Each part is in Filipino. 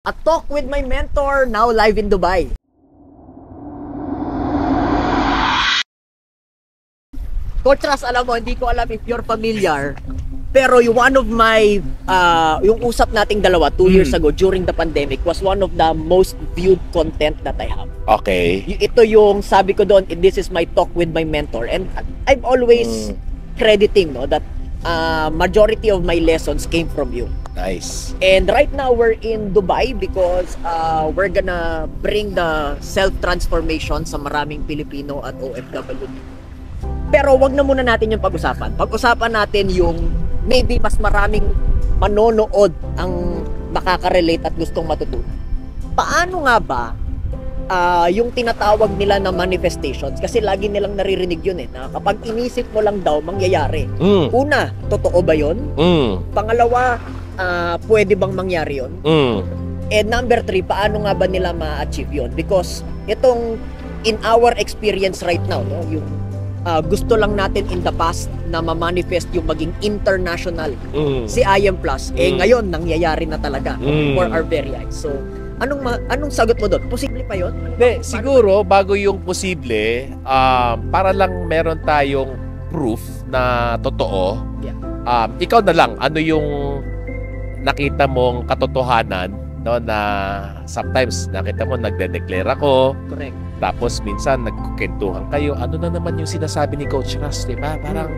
A talk with my mentor, now live in Dubai. Coach Ras, alam mo, hindi ko alam if you're familiar, pero one of my, yung usap nating dalawa 2 years ago during the pandemic was one of the most viewed content that I have. Okay. Ito yung sabi ko doon, this is my talk with my mentor. And I'm always crediting that majority of my lessons came from you. Nice. And right now we're in Dubai because we're gonna bring the self-transformation sa maraming Pilipino at OFW. Pero wag na muna natin yung pag-usapan. Pag-usapan natin yung maybe mas maraming manonood ang makaka-relate at gustong matutunan. Paano nga ba yung tinatawag nila na manifestations? Kasi lagi nilang naririnig yun na kapag inisip mo lang daw, mangyayari. Una, totoo ba yun? Pangalawa, pwede bang mangyari yun? And number 3, paano nga ba nila ma-achieve yun? Because itong in our experience right now, yung gusto lang natin in the past na ma-manifest yung maging international si IM Plus, ngayon nangyayari na talaga for our very eyes. So, anong sagot mo doon? Posible pa yun? Hindi, siguro bago yung posible, para lang meron tayong proof na totoo, ikaw na lang, ano yung nakita mong katotohanan, na sometimes nakita mo nagde-declare ako. Correct. Tapos minsan nagkukentuhan kayo. Ano na naman yung sinasabi ni Coach Ras, di ba? Parang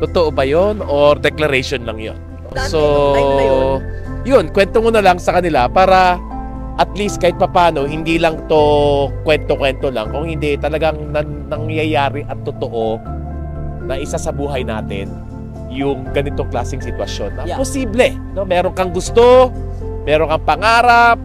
totoo ba yon or declaration lang yon? So, yun, kwento mo na lang sa kanila para at least kahit papano, hindi lang to kwento-kwento lang. Kung hindi, talagang nangyayari at totoo na isa sa buhay natin yung ganitong klaseng sitwasyon. Posible. No? Meron kang gusto, meron kang pangarap,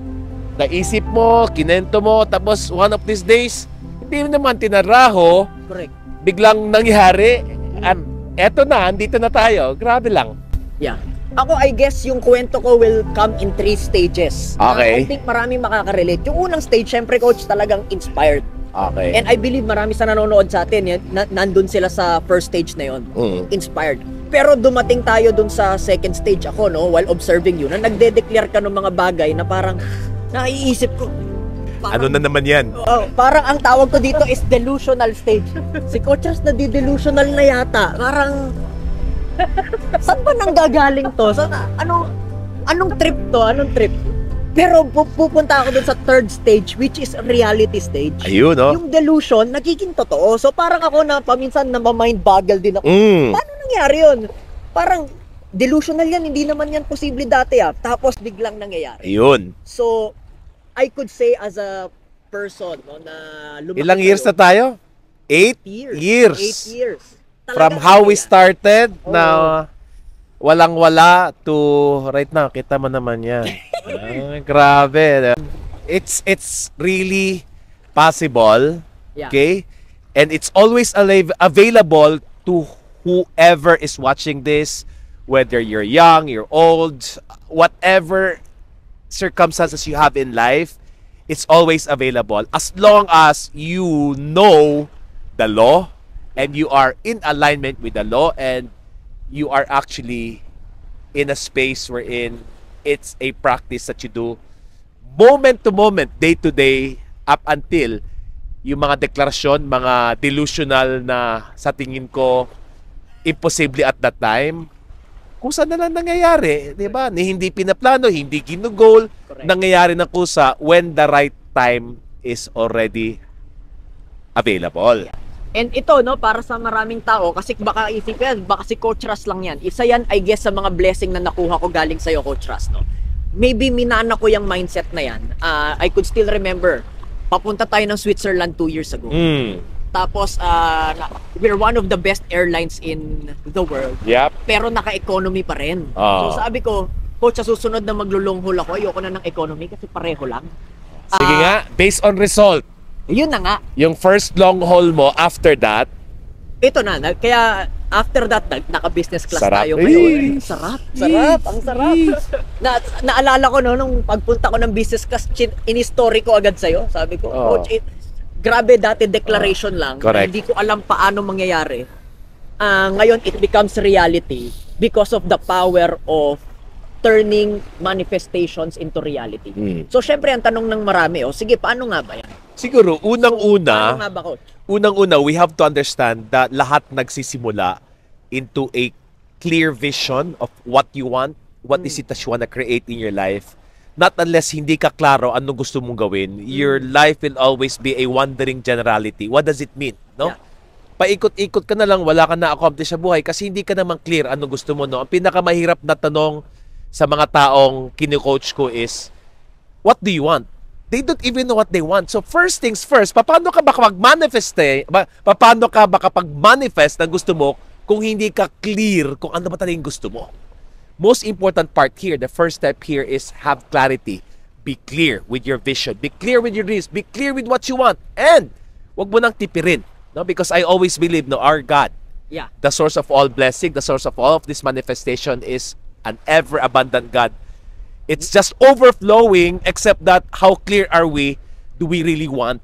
naisip mo, kinento mo, tapos one of these days, hindi naman tinaraho, correct, biglang nangyari, at eto na, andito na tayo. Grabe lang. Yeah. Ako, I guess, yung kwento ko will come in 3 stages. Okay. I think marami makaka-relate. Yung unang stage, syempre, Coach, talagang inspired. Okay. And I believe marami sa nanonood sa atin, nandun sila sa first stage na yon, inspired. Pero dumating tayo dun sa second stage ako, while observing you, na nagde-declare ka ng mga bagay na parang naiisip ko, ano na naman yan? Parang ang tawag ko dito is delusional stage. Si Coach Ras delusional na yata. Parang, saan ba nanggagaling to? Anong trip to? Anong trip? Pero pupunta ako dun sa third stage, which is reality stage. Ayun, no? Yung delusion, nagiging totoo. So parang ako na paminsan na mind boggle din ako. Paano nangyari yun? Parang delusional yan, hindi naman yan posible dati Tapos biglang nangyayari. Ayun. So, I could say as a person na lumaki. Ilang years na tayo? 8 years. 8 years. From how we started na walang-wala to right now. Kita mo naman yan. Grabe. It's really possible. Okay? And it's always available to whoever is watching this, whether you're young, you're old, whatever circumstances you have in life, it's always available as long as you know the law and you are in alignment with the law and you are actually in a space wherein it's a practice that you do moment to moment, day to day, up until yung mga deklarasyon, mga delusional na sa tingin ko imposible at that time, kusa na lang nangyayari, di ba? Hindi pinaplano, hindi ginugol, nangyayari na kusa when the right time is already available. And ito, para sa maraming tao, kasi baka isipin, baka si Coach Ras lang yan. Isa yan, I guess, sa mga blessing na nakuha ko galing sa'yo, Coach Ras, Maybe minana ko yung mindset na yan. I could still remember, papunta tayo ng Switzerland 2 years ago. Tapos, we're one of the best airlines in the world. Yep. Pero naka-economy pa rin. So sabi ko, Coach, sa susunod na maglulong haul ako, ayoko na ng economy kasi pareho lang. Sige nga, based on result. Yun na nga. Yung first long haul mo, after that, ito na. Kaya, after that, naka-business class sarap. tayo ngayon. Sarap. Ang sarap. Naalala ko, nung pagpunta ko ng business class, in-story ko agad sa'yo. Sabi ko, Coach, grabe dati declaration lang. Hindi ko alam paano mangyayari. Ngayon, it becomes reality because of the power of turning manifestations into reality. So, syempre, ang tanong ng marami, sige, paano nga ba yan? Siguro, Paano unang-una, nga ba, Coach? we have to understand that lahat nagsisimula into a clear vision of what you want, what is it that you want to create in your life. Not unless hindi ka klaro ano gusto mong gawin, your life will always be a wandering generality. What does it mean? No? Yeah. Paikot-ikot ka na lang, wala ka na-accomplish sa buhay kasi hindi ka naman clear ano gusto mo. No? Ang pinakamahirap na tanong sa mga taong kinu-coach ko is, what do you want? They don't even know what they want. So first things first, paano ka baka mag-manifest ng gusto mo kung hindi ka clear kung ano ba talaga yung gusto mo? Most important part here, the first step here is have clarity. Be clear with your vision. Be clear with your dreams. Be clear with what you want. And wag mo nang tipirin. No? Because I always believe, our God, the source of all blessing, the source of all of this manifestation is an ever-abundant God. It's just overflowing, except that how clear are we? Do we really want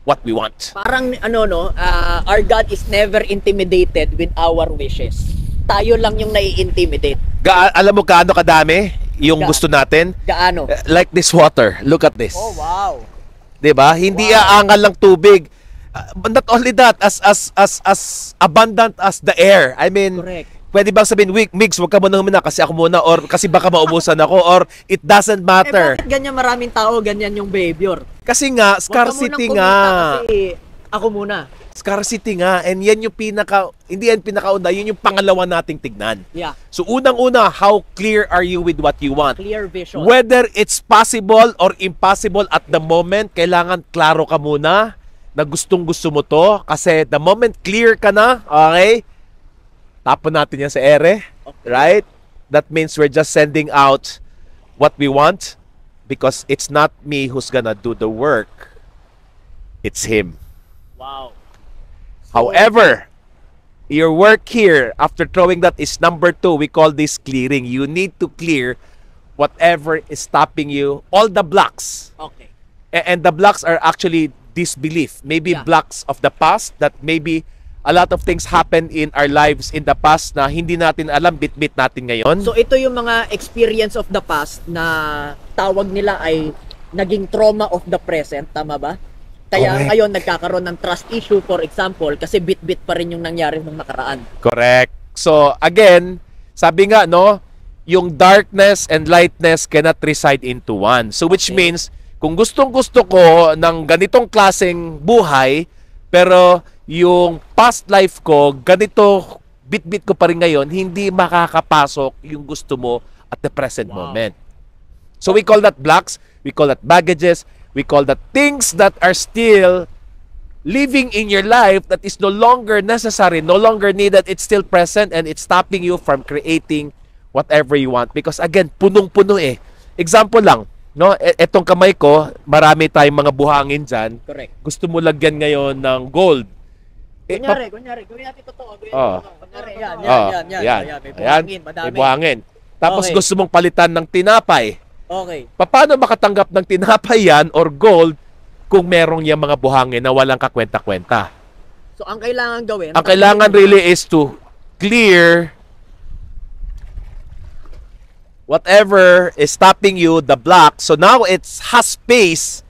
what we want? Parang, our God is never intimidated with our wishes. Tayo lang yung nai-intimidate. Alam mo kaano kadami yung gusto natin? Gaano? Like this water. Look at this. Oh, wow. 'Di ba? Hindi aangal lang tubig. Not only that, as abundant as the air. I mean, Correct. pwede bang sabihin, Migs, wag ka muna kasi ako muna, or kasi baka maubusan ako, or it doesn't matter. Bakit ganyan maraming tao, ganyan yung behavior? Kasi nga, scarcity nga. Kasi ako muna. Scarcity nga. And yan yung hindi yan pinakauna, yun yung pangalawa nating tignan. Yeah. So unang-una, how clear are you with what you want? Clear vision. Whether it's possible or impossible at the moment, kailangan klaro ka muna na gustong-gusto mo to. Kasi the moment clear ka na, okay, tapon natin yan sa ere, right? That means we're just sending out what we want because it's not me who's gonna do the work. It's Him. Wow. However, your work here, after throwing that, is number 2. We call this clearing. You need to clear whatever is stopping you, all the blocks. Okay. And the blocks are actually disbelief. Maybe blocks of the past that maybe a lot of things happened in our lives in the past na hindi natin alam, bit-bit natin ngayon. So ito yung mga experience of the past na tawag nila ay naging trauma of the present, tama ba? Kaya Correct. ngayon nagkakaroon ng trust issue, for example, kasi bit-bit pa rin yung nangyari nung nakaraan. Correct. So again, sabi nga yung darkness and lightness cannot reside into one. So which means kung gustong-gusto ko ng ganitong klaseng buhay, pero yung past life ko, ganito, bit-bit ko pa rin ngayon, hindi makakapasok yung gusto mo at the present moment. So we call that blocks, we call that baggages, we call that things that are still living in your life that is no longer necessary, no longer needed, it's still present and it's stopping you from creating whatever you want. Because again, punong-puno eh. Example lang, etong kamay ko, marami tayong mga buhangin dyan. Correct. Gusto mo lagyan ngayon ng gold. Kunyari, gawin natin totoo. Kunyari, yan. May buhangin, madami. May buhangin. Tapos Okay. gusto mong palitan ng tinapay. Okay. Paano makatanggap ng tinapay yan or gold kung merong yung mga buhangin na walang kakwenta-kwenta? So ang kailangan gawin, Ang kailangan really is to clear whatever is stopping you, the block. So now it's has space.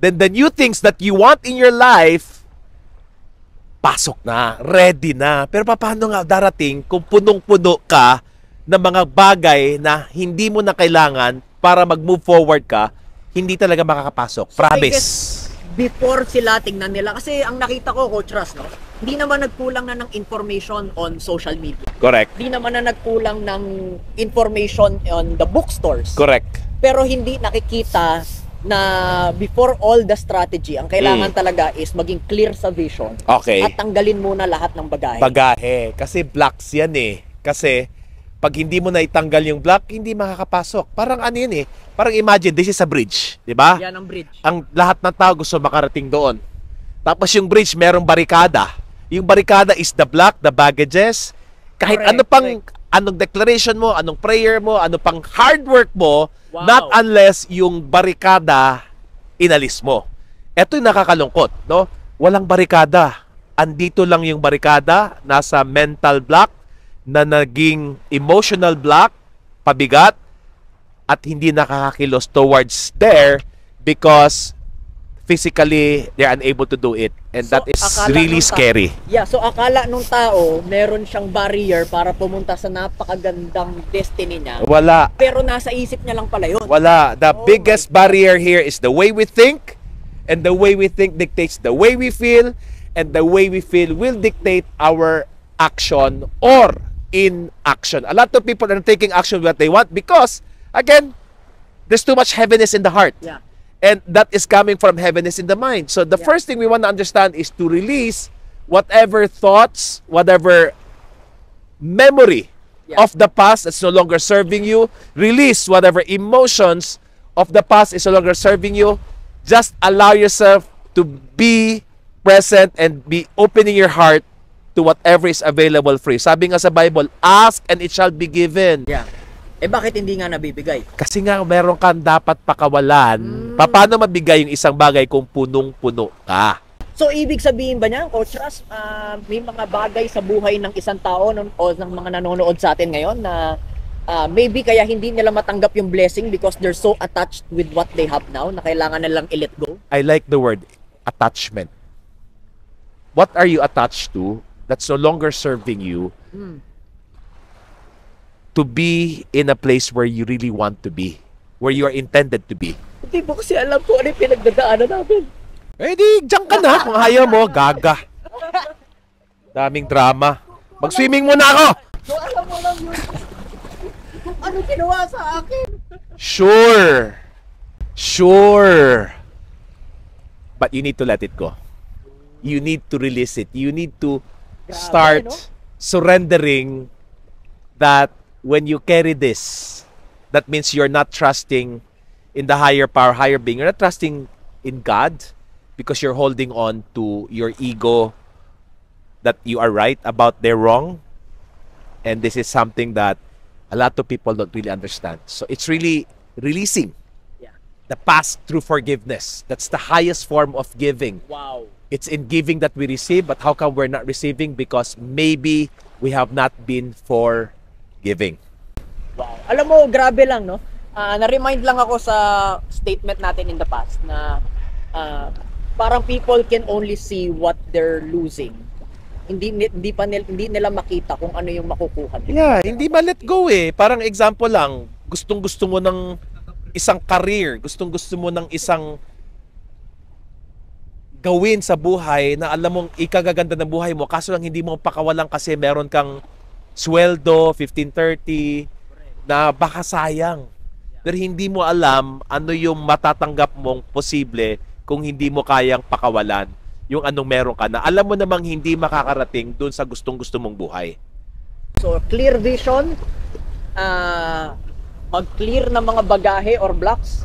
Then the new things that you want in your life, pasok na, ready na. Pero paano nga darating kung punong-puno ka ng mga bagay na hindi mo na kailangan para mag-move forward ka, hindi talaga makakapasok. So, I Promise. guess, before sila tingnan nila, kasi ang nakita ko, Coach Ras, hindi naman nagkulang na ng information on social media. Correct. Hindi naman na nagkulang ng information on the bookstores. Correct. Pero hindi nakikita na before all the strategy, ang kailangan talaga is maging clear sa vision. Okay. At tanggalin muna lahat ng bagahe. Bagahe. Kasi blocks yan eh. Kasi pag hindi mo na itanggal yung block, hindi makakapasok. Parang ano yun eh. Parang imagine, this is a bridge. Diba? Yan ang bridge. Ang lahat ng tao gusto makarating doon. Tapos yung bridge, merong barikada. Yung barikada is the block, the baggages. Kahit Correct, ano pang, anong declaration mo, anong prayer mo, ano pang hard work mo, Wow. not unless yung barikada inalis mo. Ito yung nakakalungkot, no? Walang barikada. Andito lang yung barikada, nasa mental block, na naging emotional block, pabigat at hindi nakakakilos towards there because physically they're unable to do it, and So, that is akala really nung scary. Yeah, so akala nung tao, meron siyang barrier para pumunta sa napakagandang destiny niya. Wala. Pero nasa isip niya lang pala yun. Wala. The Oh biggest my God. barrier here is the way we think, and the way we think dictates the way we feel, and the way we feel will dictate our action or inaction. A lot of people are taking action what they want because, again, there's too much heaviness in the heart. Yeah. And that is coming from heaviness in the mind. So the Yeah. first thing we want to understand is to release whatever thoughts, whatever memory Yeah. of the past that's no longer serving you. Release whatever emotions of the past is no longer serving you. Just allow yourself to be present and be opening your heart to whatever is available for you. Sabi nga sa Bible, ask and it shall be given. Yeah. Eh bakit hindi nga nabibigay? Kasi nga meron kang dapat pakawalan. Paano mabigay yung isang bagay kung punong-puno ka? So ibig sabihin ba niya, Coach Ras, may mga bagay sa buhay ng isang tao o ng mga nanonood sa atin ngayon na maybe kaya hindi nila matanggap yung blessing because they're so attached with what they have now na kailangan nilang i-let go? I like the word attachment. What are you attached to that's no longer serving you to be in a place where you really want to be, where you are intended to be? Hindi mo kasi alam kung ano yung pinagdadaanan namin. Eh di, diyan ka na. Kung ayaw mo, gaga. Daming drama. Mag-swimming muna ako! So alam mo lang yun. Kung ano ginawa sa akin. Sure. Sure. But you need to let it go. You need to release it. You need to start no? surrendering that when you carry this, that means you're not trusting in the higher power, higher being. You're not trusting in God because you're holding on to your ego that you are right about their wrong. And this is something that a lot of people don't really understand. So it's really releasing Yeah. the past through forgiveness. That's the highest form of giving. Wow. It's in giving that we receive, but how come we're not receiving? Because maybe we have not been forgiving. Wow. Alam mo, grabe lang, no? Na-remind lang ako sa statement natin in the past na parang people can only see what they're losing. Hindi nila makita kung ano yung makukuha nila. Yeah, hindi ma-let go eh. Parang example lang, gustong-gusto mo ng isang career, gustong-gusto mo ng isang gawin sa buhay na alam mong ikagaganda ng buhay mo, kaso lang hindi mo pakawalan kasi meron kang sweldo, 15-30, na baka sayang. Pero hindi mo alam ano yung matatanggap mong posible kung hindi mo kayang pakawalan yung anong meron ka na alam mo namang hindi makakarating dun sa gustong-gusto mong buhay. So, clear vision, mag-clear ng mga bagahe or blocks,